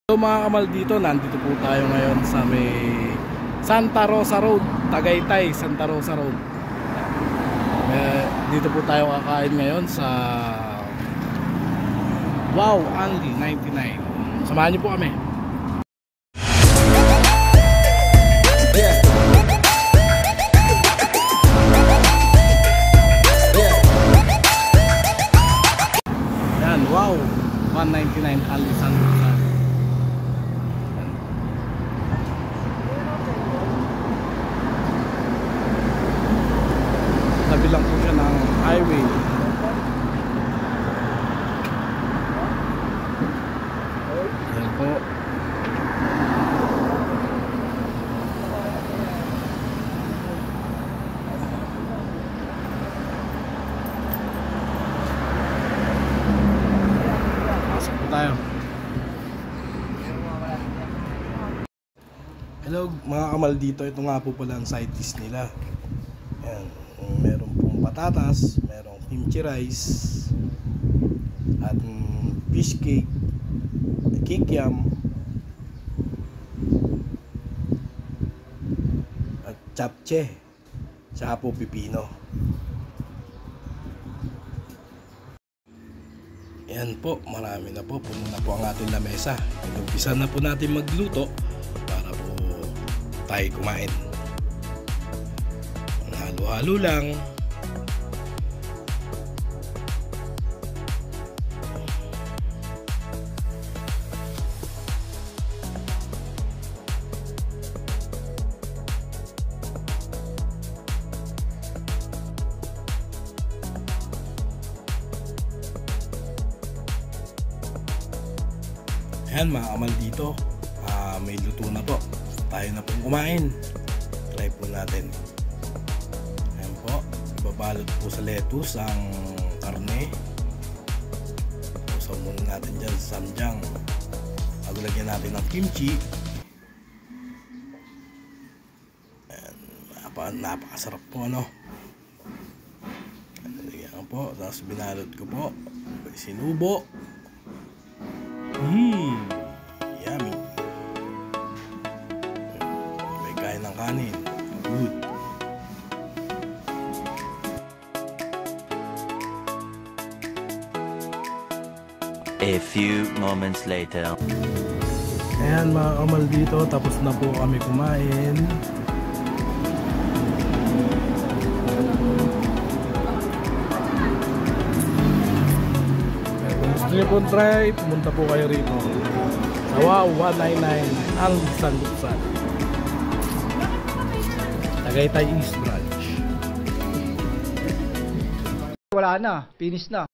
So mga kamal, dito nandito po tayo ngayon sa may Santa Rosa Road, Tagaytay, Santa Rosa Road. Dito po tayo kakain ngayon sa Wow Only 99. Samahan niyo po kami. Yan, Wow 199 Only Santa Rosa. Tabi lang po siya ng highway. Ayan po. Pasok po tayo. Hello mga kamal, dito. Ito nga po pala ang side dish nila. Ayan. Meron pong patatas, merong kimchi rice at fish cake, kikiam at chapche, tsaka po pipino. Ayan po, marami na po, puno na po ang ating lamesa. Inumpisa na po natin magluto para po tayo kumain. Halo-halo lang. Ayan mga kamal, dito may luto na po. Tayo na pong kumain. Try po natin. Ibabalot po sa lettuce ang karne. Usaw muna natin dyan sa samjang. Lagyan natin ng kimchi. Napakasarap po, ano. Lagyan po. Tapos binalot ko po. Sinubo. Yummy. May kain ng kanin. Good. A few moments later. Ayan mga kamal, dito tapos na po kami kumain. Kung gusto niyo po try, pumunta po kayo rito sa Wow 199 ang Sanggupsan, Tagaytay East Branch. Wala na, finish na.